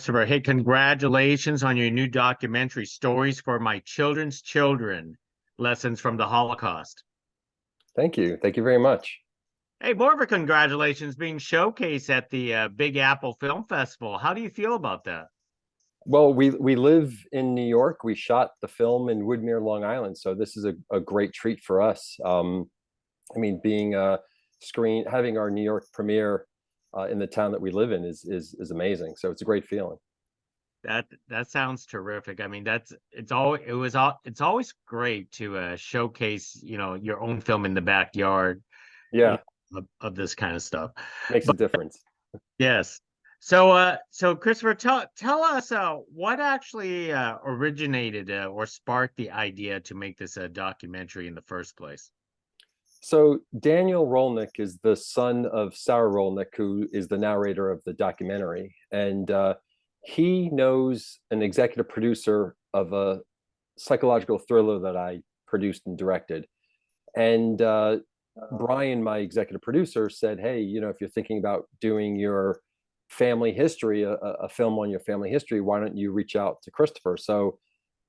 Christopher, hey, congratulations on your new documentary, Stories for My Children's Children, Lessons from the Holocaust. Thank you. Thank you very much. Hey, more of a congratulations being showcased at the Big Apple Film Festival. How do you feel about that? Well, we live in New York. We shot the film in Woodmere, Long Island, so this is a great treat for us. Being having our New York premiere in the town that we live in is amazing. So it's a great feeling. That sounds terrific. I mean, it's always great to showcase, your own film in the backyard, you Yeah, of this kind of stuff. makes a difference. Yes. So Christopher, tell us what actually originated or sparked the idea to make this a documentary in the first place. So Daniel Rolnick is the son of Sarah Rolnick, who is the narrator of the documentary, and he knows an executive producer of a psychological thriller that I produced and directed. And Brian, my executive producer, said, "Hey, if you're thinking about doing your family history, a film on your family history, why don't you reach out to Christopher?" So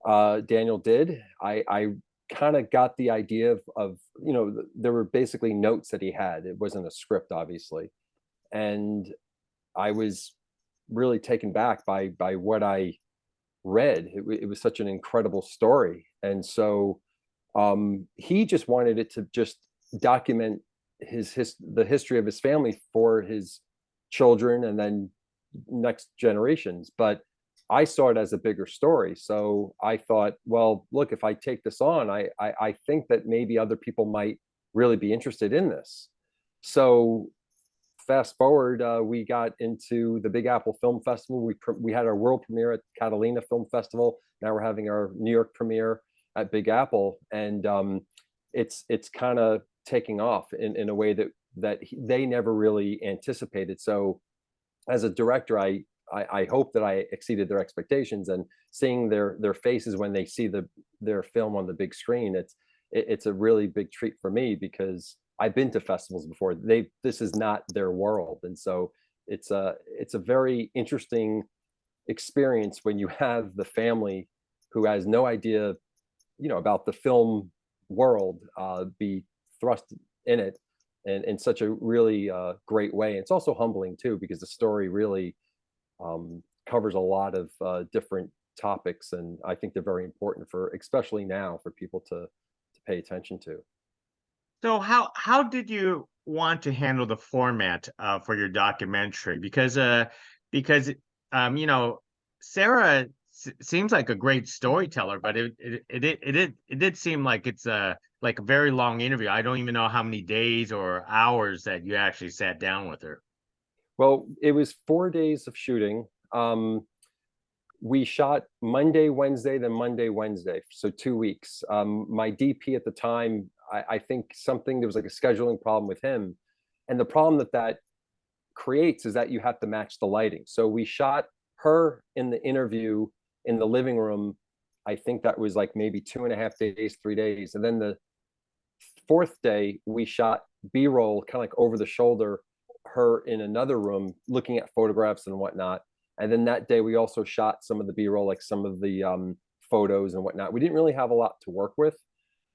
Daniel did. I kind of got the idea of there were basically notes that he had. It wasn't a script, obviously, and I was really taken back by what I read. It was such an incredible story, and so he just wanted it to just document the history of his family for his children and then next generations. But I saw it as a bigger story. So I thought, well, look, if I take this on, I think that maybe other people might really be interested in this. So fast forward, we got into the Big Apple Film Festival. We had our world premiere at Catalina Film Festival. Now we're having our New York premiere at Big Apple, and it's kind of taking off in a way that they never really anticipated. So as a director, I hope that I exceeded their expectations, and seeing their faces when they see their film on the big screen, it's a really big treat for me, because I've been to festivals before. This is not their world, and so it's a very interesting experience when you have the family who has no idea, about the film world, be thrust in it in such a really great way. It's also humbling too, because the story really covers a lot of different topics, and I think they're very important especially now, for people to pay attention to. So how did you want to handle the format for your documentary? Because Sarah seems like a great storyteller, but it did seem like it's like a very long interview. I don't even know how many days or hours that you actually sat down with her. Well, it was 4 days of shooting. We shot Monday, Wednesday, then Monday, Wednesday, so 2 weeks. My DP at the time, I think there was like a scheduling problem with him, and the problem that creates is that you have to match the lighting. So we shot her in the interview in the living room. I think that was like maybe 2.5 days, 3 days, and then the fourth day we shot B-roll, kind of like over the shoulder, her in another room looking at photographs and whatnot. And then that day we also shot some of the B-roll, like some of the photos and whatnot. We didn't really have a lot to work with.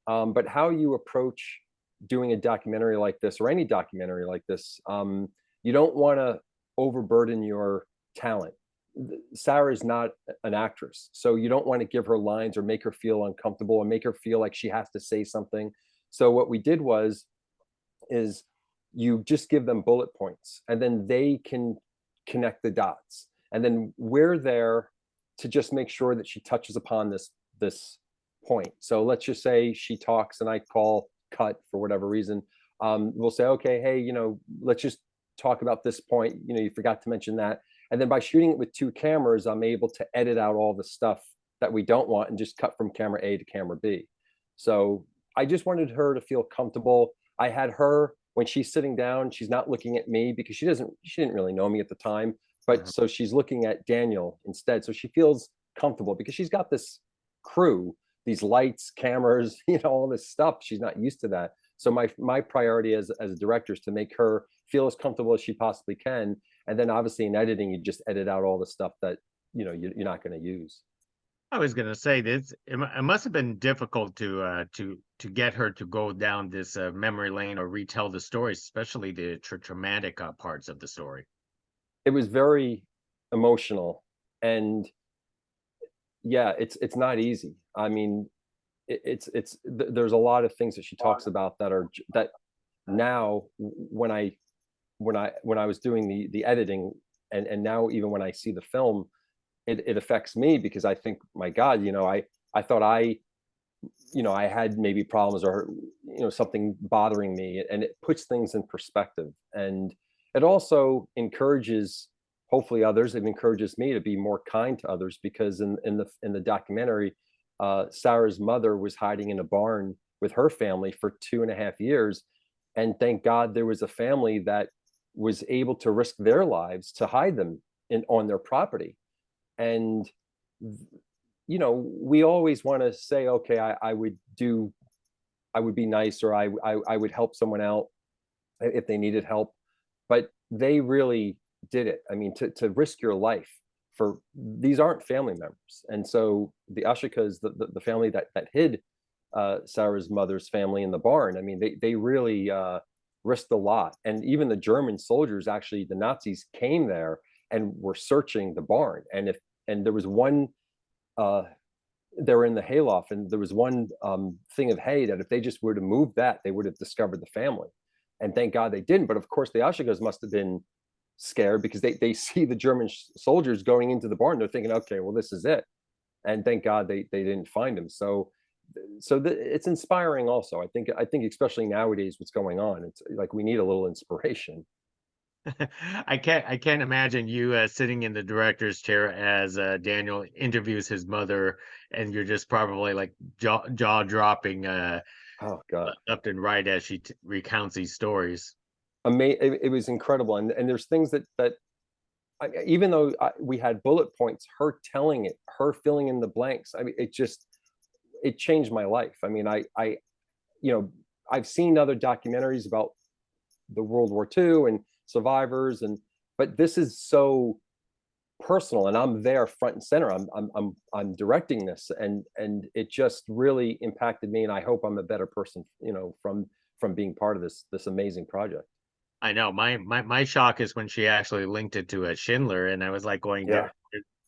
But how you approach doing a documentary like this, or any documentary like this, you don't want to overburden your talent. Sarah is not an actress, so you don't want to give her lines or make her feel uncomfortable or make her feel like she has to say something. So what we did is you just give them bullet points, and then they can connect the dots, and then we're there to just make sure that she touches upon this point. So let's just say she talks and I call cut for whatever reason. We'll say, okay, hey, let's just talk about this point. You forgot to mention that. And then by shooting it with two cameras, I'm able to edit out all the stuff that we don't want and just cut from camera A to camera B. So I just wanted her to feel comfortable. I had her, when she's sitting down, she's not looking at me, because she didn't really know me at the time. But so she's looking at Daniel instead. So she feels comfortable, because she's got this crew, these lights, cameras, all this stuff. She's not used to that. So my priority as a director is to make her feel as comfortable as she possibly can. And then obviously in editing, you just edit out all the stuff that you're not going to use. I was gonna say this. It must have been difficult to get her to go down this memory lane or retell the story, especially the traumatic parts of the story. It was very emotional, and yeah, it's not easy. I mean, there's a lot of things that she talks about that are that now when I was doing the editing, and now even when I see the film, it affects me because I think, my God, I thought I had maybe problems, or something bothering me, and it puts things in perspective, and it also encourages, hopefully others, it encourages me to be more kind to others, because in the documentary, Sarah's mother was hiding in a barn with her family for 2.5 years, and thank God there was a family that was able to risk their lives to hide them on their property. And we always want to say, okay, I would be nice, or I would help someone out if they needed help, but they really did it. I mean, to risk your life for these aren't family members. And so the Ashokas, the family that hid Sarah's mother's family in the barn, I mean, they really risked a lot. And even the German soldiers, actually, the Nazis came there and were searching the barn. And there was one, they were in the hayloft, and there was one thing of hay that if they just were to move that, they would have discovered the family. And thank God they didn't. But of course, the Ashokas must have been scared, because they see the German soldiers going into the barn. They're thinking, okay, well, this is it. And thank God they didn't find him. So it's inspiring also. I think especially nowadays, what's going on, it's like we need a little inspiration. I can't imagine you sitting in the director's chair as Daniel interviews his mother, and you're just probably like jaw dropping Oh God. left and right as she recounts these stories. It was incredible. And there's things that even though we had bullet points, her telling it, her filling in the blanks, I mean, it changed my life. I mean, you know I've seen other documentaries about the World War II and survivors, but this is so personal, and I'm there front and center. I'm directing this, and it just really impacted me, and I hope I'm a better person, from being part of this amazing project. I know my shock is when she actually linked it to a Schindler, and I was like going Yeah.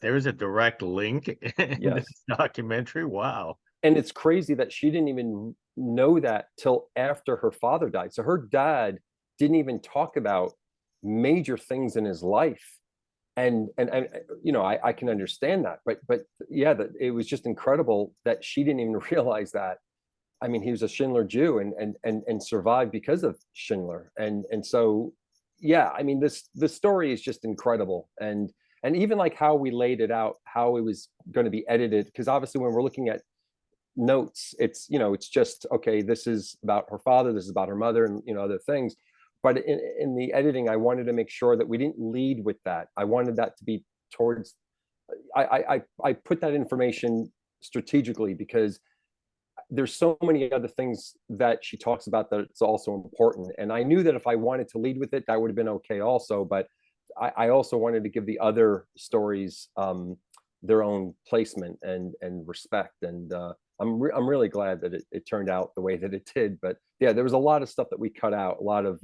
there is a direct link in this Yes. documentary. Wow. And it's crazy that she didn't even know that till after her father died. So her dad didn't even talk about major things in his life. And I can understand that, but yeah, that it was just incredible that she didn't even realize that. I mean, he was a Schindler Jew, and survived because of Schindler. And so yeah, I mean, this story is just incredible. And even like how we laid it out, how it was going to be edited, because obviously when we're looking at notes, it's just, okay, this is about her father, this is about her mother, and other things. But in the editing, I wanted to make sure that we didn't lead with that. I wanted that to be towards, I put that information strategically, because there's so many other things that she talks about that it's also important. And I knew that if I wanted to lead with it, that would have been okay also. But I also wanted to give the other stories their own placement and respect. And I'm really glad that it turned out the way that it did. But yeah, there was a lot of stuff that we cut out, a lot of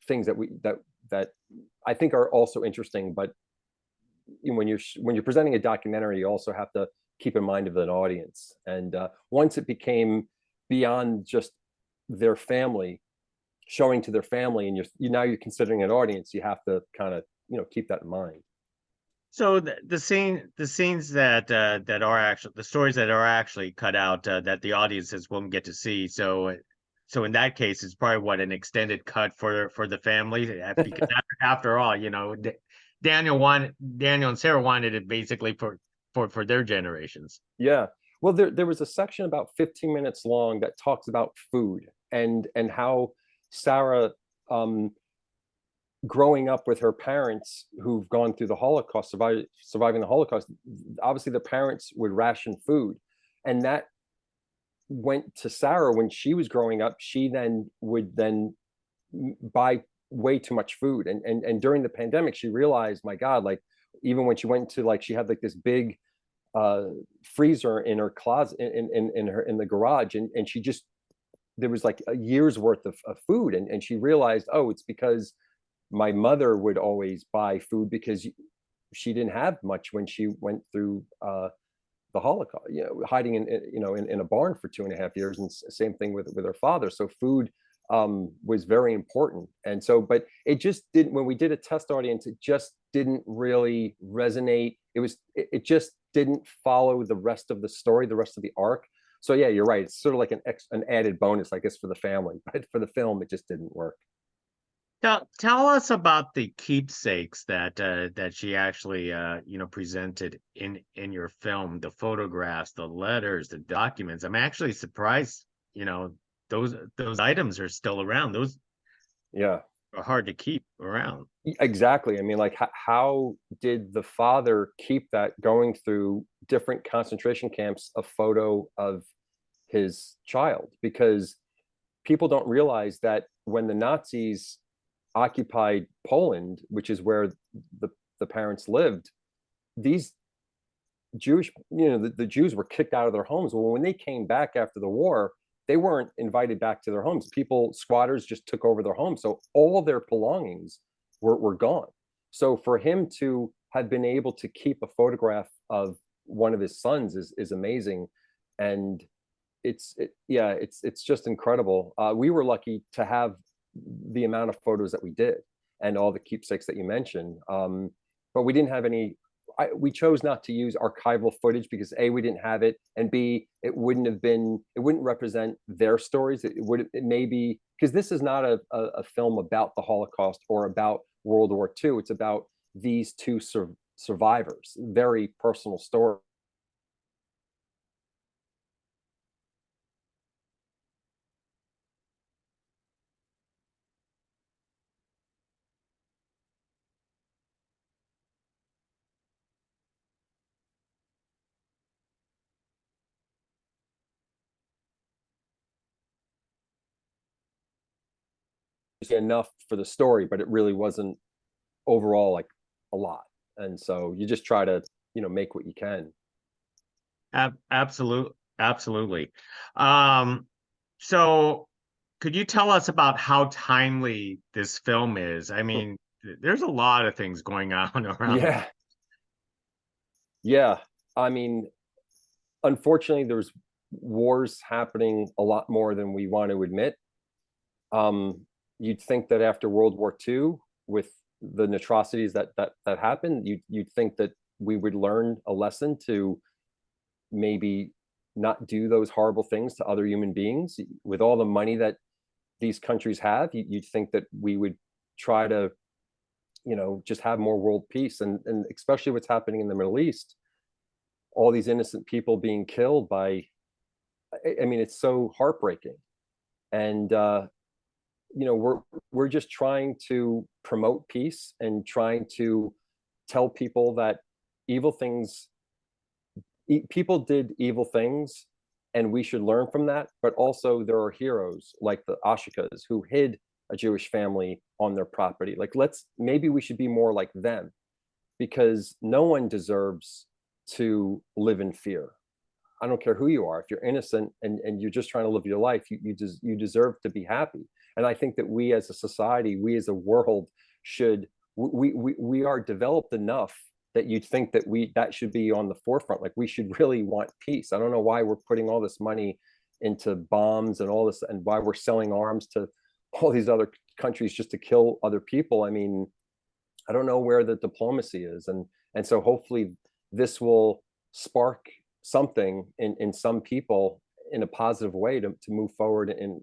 things that I think are also interesting. But when you're presenting a documentary, you also have to keep in mind of an audience. And once it became beyond just their family, showing to their family, and now you're considering an audience, you have to kind of keep that in mind. So the scenes that are actually the stories that are actually cut out that the audiences won't get to see. So in that case, it's probably what an extended cut for the family, because after all, Daniel and Sarah wanted it basically for their generations. Yeah. Well, there was a section about 15 minutes long that talks about food, and how Sarah, growing up with her parents who've gone through the Holocaust, surviving the Holocaust, obviously the parents would ration food. And that went to Sarah when she was growing up. She then would buy way too much food. And during the pandemic, she realized, my God, like even when she went to, like, she had like this big uh freezer in her closet, in the garage, and she just, there was like a year's worth of food, and she realized, oh, it's because my mother would always buy food because she didn't have much when she went through the Holocaust, hiding in a barn for 2.5 years, and same thing with her father. So food was very important, and so, but it just didn't. When we did a test audience, it just didn't really resonate. It just didn't follow the rest of the story, the rest of the arc. So yeah, you're right. It's sort of like an added bonus, I guess, for the family, but for the film, it just didn't work. Tell us about the keepsakes that she actually presented in your film, the photographs, the letters, the documents. I'm actually surprised, those items are still around. Those Yeah. are hard to keep around. Exactly. I mean, like, how did the father keep that, going through different concentration camps, a photo of his child? Because people don't realize that when the Nazis occupied Poland, which is where the parents lived, these Jewish, the Jews were kicked out of their homes. Well, when they came back after the war, they weren't invited back to their homes. Squatters just took over their homes. So all their belongings were gone. So for him to have been able to keep a photograph of one of his sons is amazing. And it's just incredible. We were lucky to have the amount of photos that we did, and all the keepsakes that you mentioned. But we didn't have any. We chose not to use archival footage because A, we didn't have it, and B, it wouldn't represent their stories. It may be, because this is not a film about the Holocaust or about World War II. It's about these two survivors, very personal story. Enough for the story, but it really wasn't overall like a lot. And so you just try to, make what you can. Absolutely. Um, so could you tell us about how timely this film is? I mean, there's a lot of things going on around the. Yeah. Yeah. I mean, unfortunately, there's wars happening a lot more than we want to admit. You'd think that after World War II, with the atrocities that happened, you'd think that we would learn a lesson to maybe not do those horrible things to other human beings. With all the money that these countries have, you'd think that we would try to, just have more world peace, and especially what's happening in the Middle East, all these innocent people being killed by, I mean, it's so heartbreaking. And we're just trying to promote peace and trying to tell people that evil things people did evil things, and we should learn from that. But also, there are heroes like the Ashokas who hid a Jewish family on their property. Like, maybe we should be more like them, because no one deserves to live in fear. I don't care who you are. If you're innocent and you're just trying to live your life, you deserve to be happy. And I think that we as a society, we as a world, should we are developed enough that you'd think that that should be on the forefront. Like, we should really want peace. I don't know why we're putting all this money into bombs and all this, and why we're selling arms to all these other countries just to kill other people. I mean, I don't know where the diplomacy is, and so hopefully this will spark something in some people in a positive way to move forward in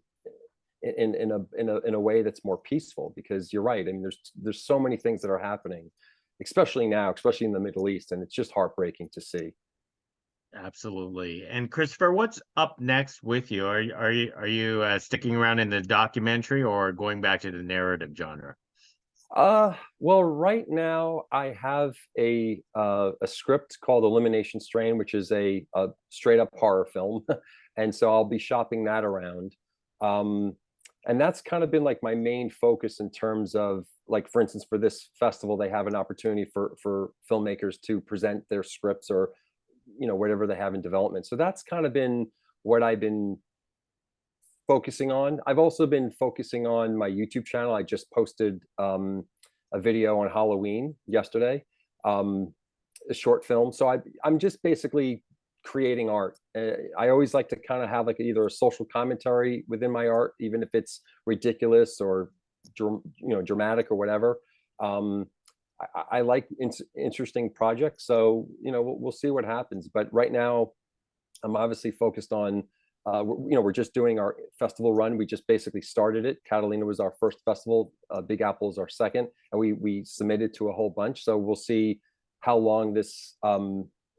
a way that's more peaceful. Because you're right. I mean, there's so many things that are happening, especially now, especially in the Middle East, and it's just heartbreaking to see. Absolutely. And Christopher, what's up next with you? Are you sticking around in the documentary or going back to the narrative genre? Well, right now I have a script called Elimination Strain, which is a straight up horror film, and so I'll be shopping that around. Um, And that's kind of been like my main focus in terms of, like, for instance, for this festival, they have an opportunity for filmmakers to present their scripts or, whatever they have in development. So that's kind of been what I've been focusing on. I've also been focusing on my YouTube channel. I just posted a video on Halloween yesterday, um, a short film. So I'm just basically creating art. I always like to kind of have like either a social commentary within my art, even if it's ridiculous or dramatic or whatever. Um, I like interesting projects, so we'll see what happens. But right now, I'm obviously focused on. We're just doing our festival run. We just basically started it. Catalina was our first festival. Big Apple is our second, and we submitted to a whole bunch. So we'll see how long this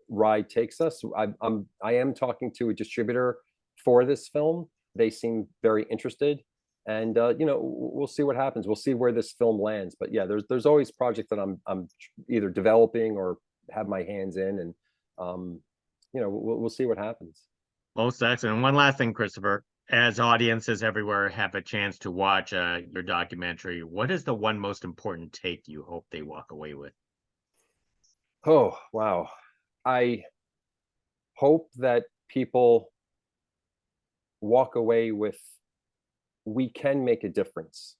ride takes us. I am talking to a distributor for this film. They seem very interested, and we'll see what happens. We'll see where this film lands. But yeah, there's always projects that I'm either developing or have my hands in, and we'll see what happens. Most excellent. And one last thing, Christopher, as audiences everywhere have a chance to watch your documentary, what is the one most important take you hope they walk away with? Oh, wow. I hope that people walk away with, we can make a difference.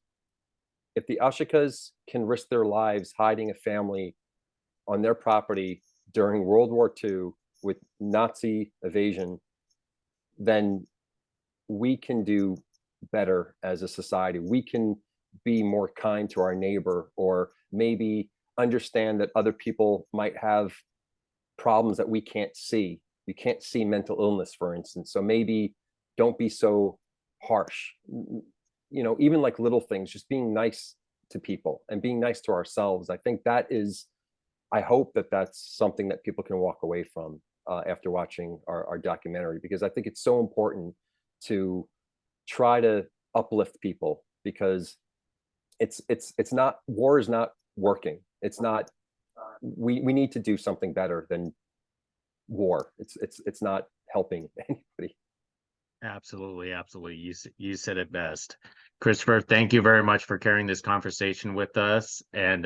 If the Ashokas can risk their lives hiding a family on their property during World War II with Nazi evasion, then we can do better as a society. We can be more kind to our neighbor, or maybe understand that other people might have problems that we can't see. We can't see mental illness, for instance. So maybe don't be so harsh. Even like little things, just being nice to people and being nice to ourselves. I think I hope that that's something that people can walk away from after watching our documentary, because I think it's so important to try to uplift people, because it's not, war is not working. It's not, we need to do something better than war. It's not helping anybody. Absolutely, absolutely. You said it best. Christopher, thank you very much for carrying this conversation with us, and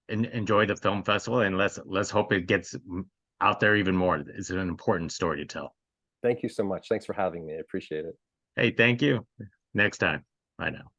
enjoy the film festival, and let's hope it gets out there even more. It's an important story to tell. Thank you so much. Thanks for having me. I appreciate it. Hey, thank you. Next time. Bye now.